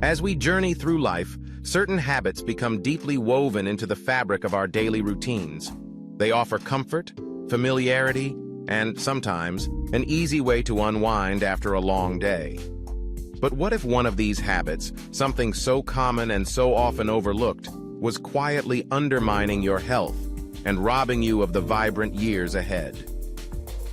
As we journey through life, certain habits become deeply woven into the fabric of our daily routines. They offer comfort, familiarity, and sometimes an easy way to unwind after a long day. But what if one of these habits, something so common and so often overlooked, was quietly undermining your health and robbing you of the vibrant years ahead?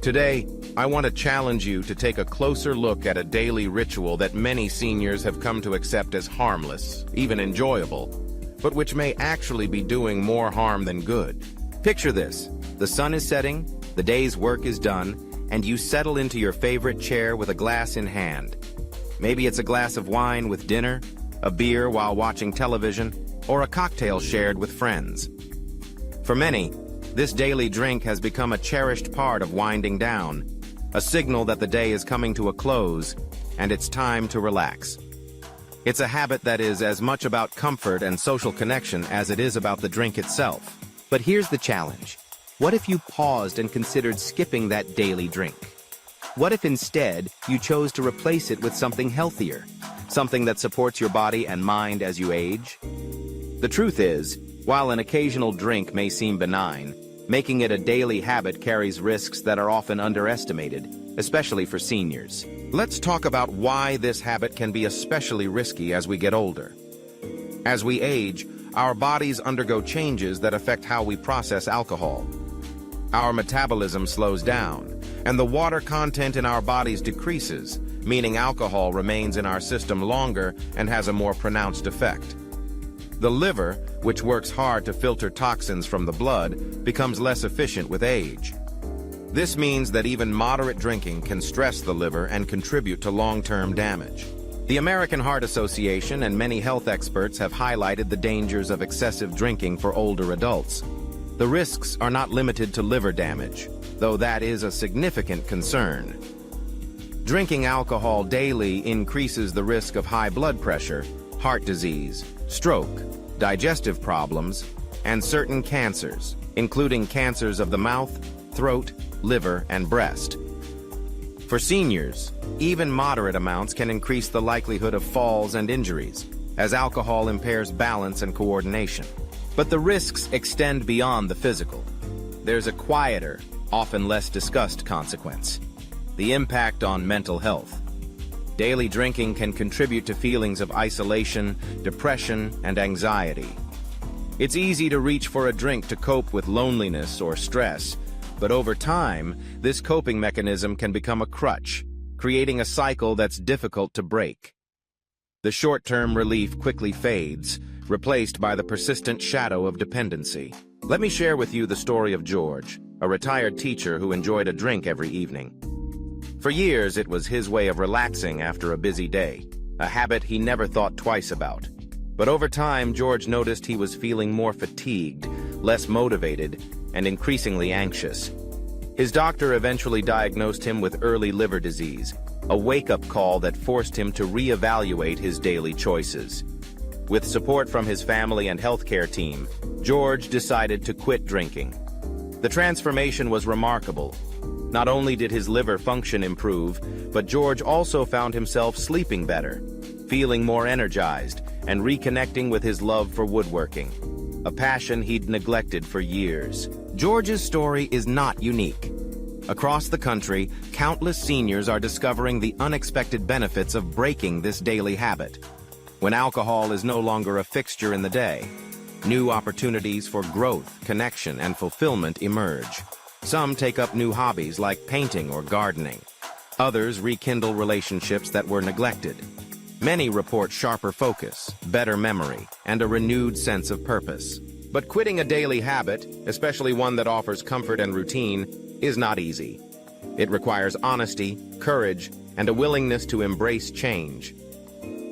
Today, I want to challenge you to take a closer look at a daily ritual that many seniors have come to accept as harmless, even enjoyable, but which may actually be doing more harm than good. Picture this. The sun is setting, the day's work is done, and you settle into your favorite chair with a glass in hand. Maybe it's a glass of wine with dinner, a beer while watching television, or a cocktail shared with friends. For many, this daily drink has become a cherished part of winding down, a signal that the day is coming to a close and it's time to relax. It's a habit that is as much about comfort and social connection as it is about the drink itself. But here's the challenge. What if you paused and considered skipping that daily drink? What if instead you chose to replace it with something healthier, something that supports your body and mind as you age? The truth is, while an occasional drink may seem benign, making it a daily habit carries risks that are often underestimated, especially for seniors. Let's talk about why this habit can be especially risky as we get older. As we age, our bodies undergo changes that affect how we process alcohol. Our metabolism slows down, and the water content in our bodies decreases, meaning alcohol remains in our system longer and has a more pronounced effect. The liver, which works hard to filter toxins from the blood, becomes less efficient with age. This means that even moderate drinking can stress the liver and contribute to long-term damage. The American Heart Association and many health experts have highlighted the dangers of excessive drinking for older adults. The risks are not limited to liver damage, though that is a significant concern. Drinking alcohol daily increases the risk of high blood pressure, heart disease, stroke, digestive problems, and certain cancers, including cancers of the mouth, throat, liver, and breast. For seniors, even moderate amounts can increase the likelihood of falls and injuries, as alcohol impairs balance and coordination. But the risks extend beyond the physical. There's a quieter, often less discussed consequence: the impact on mental health. Daily drinking can contribute to feelings of isolation, depression, and anxiety. It's easy to reach for a drink to cope with loneliness or stress, but over time, this coping mechanism can become a crutch, creating a cycle that's difficult to break. The short-term relief quickly fades, replaced by the persistent shadow of dependency. Let me share with you the story of George, a retired teacher who enjoyed a drink every evening. For years, it was his way of relaxing after a busy day, a habit he never thought twice about. But over time, George noticed he was feeling more fatigued, less motivated, and increasingly anxious. His doctor eventually diagnosed him with early liver disease, a wake-up call that forced him to reevaluate his daily choices. With support from his family and healthcare team, George decided to quit drinking. The transformation was remarkable. Not only did his liver function improve, but George also found himself sleeping better, feeling more energized, and reconnecting with his love for woodworking, a passion he'd neglected for years. George's story is not unique. Across the country, countless seniors are discovering the unexpected benefits of breaking this daily habit. When alcohol is no longer a fixture in the day, new opportunities for growth, connection, and fulfillment emerge. Some take up new hobbies like painting or gardening. Others rekindle relationships that were neglected. Many report sharper focus, better memory, and a renewed sense of purpose. But quitting a daily habit, especially one that offers comfort and routine, is not easy. It requires honesty, courage, and a willingness to embrace change.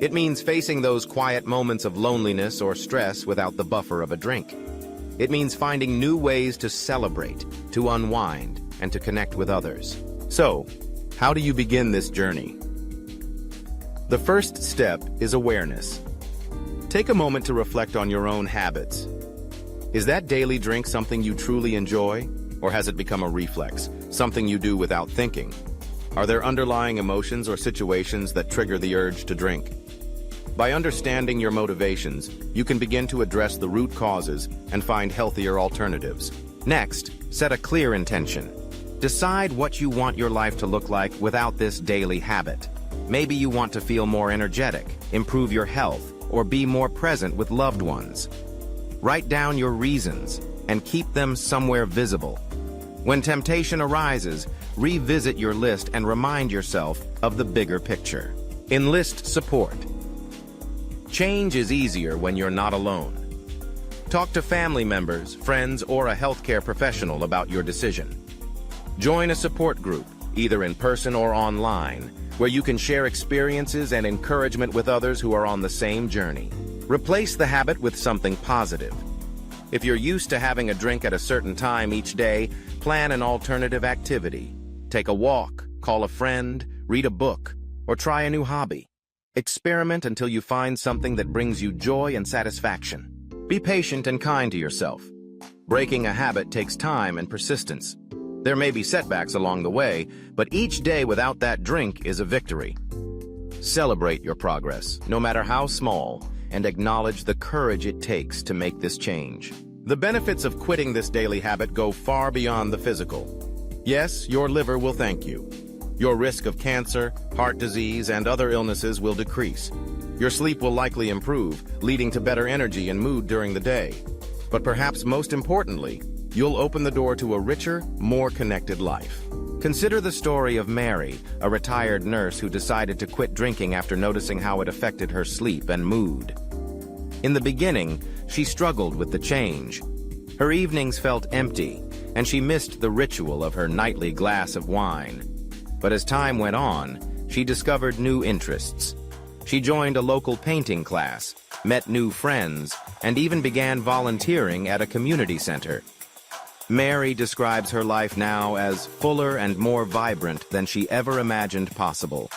It means facing those quiet moments of loneliness or stress without the buffer of a drink. It means finding new ways to celebrate, to unwind, and to connect with others. So, how do you begin this journey? The first step is awareness. Take a moment to reflect on your own habits. Is that daily drink something you truly enjoy, or has it become a reflex, something you do without thinking? Are there underlying emotions or situations that trigger the urge to drink? By understanding your motivations, you can begin to address the root causes and find healthier alternatives. Next, set a clear intention. Decide what you want your life to look like without this daily habit. Maybe you want to feel more energetic, improve your health, or be more present with loved ones. Write down your reasons and keep them somewhere visible. When temptation arises, revisit your list and remind yourself of the bigger picture. Enlist support. Change is easier when you're not alone. Talk to family members, friends, or a healthcare professional about your decision. Join a support group, either in person or online, where you can share experiences and encouragement with others who are on the same journey. Replace the habit with something positive. If you're used to having a drink at a certain time each day, plan an alternative activity. Take a walk, call a friend, read a book, or try a new hobby. Experiment until you find something that brings you joy and satisfaction. Be patient and kind to yourself. Breaking a habit takes time and persistence. There may be setbacks along the way, but each day without that drink is a victory. Celebrate your progress, no matter how small, and acknowledge the courage it takes to make this change. The benefits of quitting this daily habit go far beyond the physical. Yes, your liver will thank you. Your risk of cancer, heart disease, and other illnesses will decrease. Your sleep will likely improve, leading to better energy and mood during the day. But perhaps most importantly, you'll open the door to a richer, more connected life. Consider the story of Mary, a retired nurse who decided to quit drinking after noticing how it affected her sleep and mood. In the beginning, she struggled with the change. Her evenings felt empty, and she missed the ritual of her nightly glass of wine. But as time went on, she discovered new interests. She joined a local painting class, met new friends, and even began volunteering at a community center. Mary describes her life now as fuller and more vibrant than she ever imagined possible.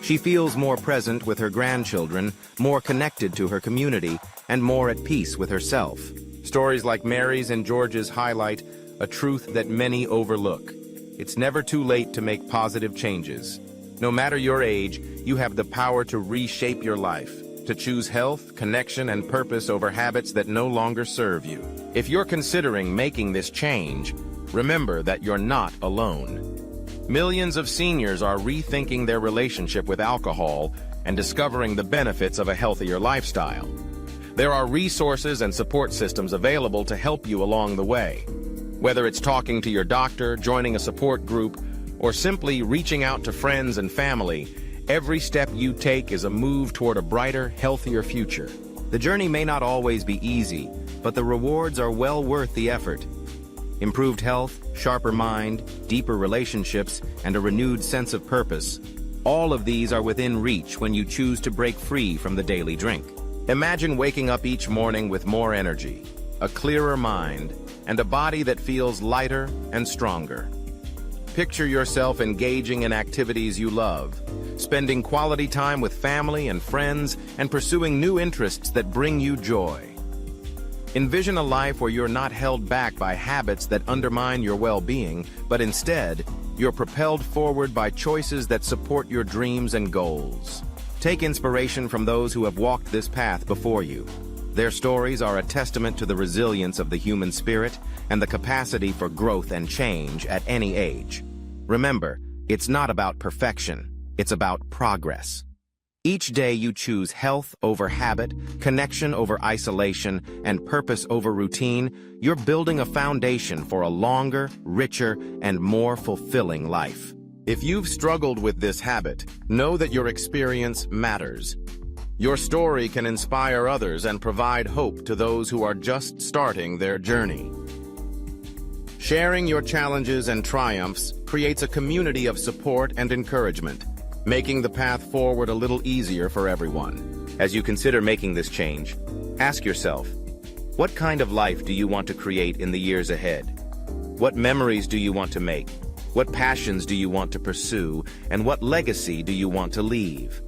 She feels more present with her grandchildren, more connected to her community, and more at peace with herself. Stories like Mary's and George's highlight a truth that many overlook. It's never too late to make positive changes. No matter your age, you have the power to reshape your life, to choose health, connection, and purpose over habits that no longer serve you. If you're considering making this change, remember that you're not alone. Millions of seniors are rethinking their relationship with alcohol and discovering the benefits of a healthier lifestyle. There are resources and support systems available to help you along the way. Whether it's talking to your doctor, joining a support group, or simply reaching out to friends and family, every step you take is a move toward a brighter, healthier future. The journey may not always be easy, but the rewards are well worth the effort. Improved health, sharper mind, deeper relationships, and a renewed sense of purpose. All of these are within reach when you choose to break free from the daily drink. Imagine waking up each morning with more energy, a clearer mind, and a body that feels lighter and stronger. Picture yourself engaging in activities you love, spending quality time with family and friends, and pursuing new interests that bring you joy. Envision a life where you're not held back by habits that undermine your well-being, but instead, you're propelled forward by choices that support your dreams and goals. Take inspiration from those who have walked this path before you. Their stories are a testament to the resilience of the human spirit and the capacity for growth and change at any age. Remember, it's not about perfection, it's about progress. Each day you choose health over habit, connection over isolation, and purpose over routine, you're building a foundation for a longer, richer, and more fulfilling life. If you've struggled with this habit, know that your experience matters. Your story can inspire others and provide hope to those who are just starting their journey. Sharing your challenges and triumphs creates a community of support and encouragement, making the path forward a little easier for everyone. As you consider making this change, ask yourself, what kind of life do you want to create in the years ahead? What memories do you want to make? What passions do you want to pursue? And what legacy do you want to leave?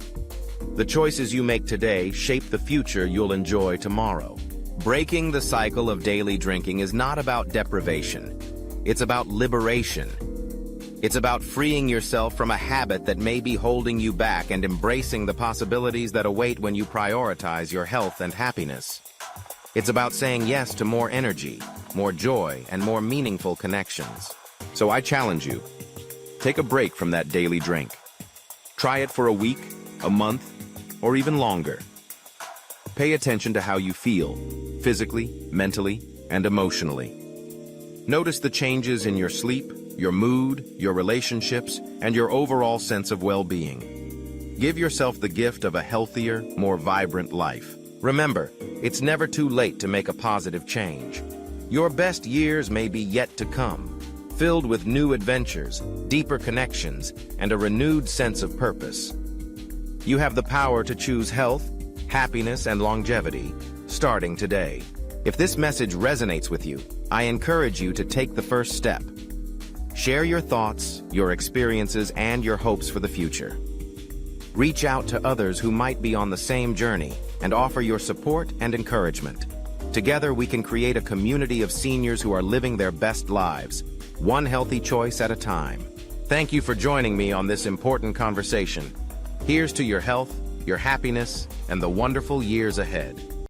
The choices you make today shape the future you'll enjoy tomorrow. Breaking the cycle of daily drinking is not about deprivation. It's about liberation. It's about freeing yourself from a habit that may be holding you back and embracing the possibilities that await when you prioritize your health and happiness. It's about saying yes to more energy, more joy, and more meaningful connections. So I challenge you, take a break from that daily drink. Try it for a week, a month, or even longer. Pay attention to how you feel, physically, mentally, and emotionally. Notice the changes in your sleep, your mood, your relationships, and your overall sense of well-being. Give yourself the gift of a healthier, more vibrant life. Remember, it's never too late to make a positive change. Your best years may be yet to come, filled with new adventures, deeper connections, and a renewed sense of purpose. You have the power to choose health, happiness, and longevity, starting today. If this message resonates with you, I encourage you to take the first step. Share your thoughts, your experiences, and your hopes for the future. Reach out to others who might be on the same journey and offer your support and encouragement. Together, we can create a community of seniors who are living their best lives, one healthy choice at a time. Thank you for joining me on this important conversation. Here's to your health, your happiness, and the wonderful years ahead.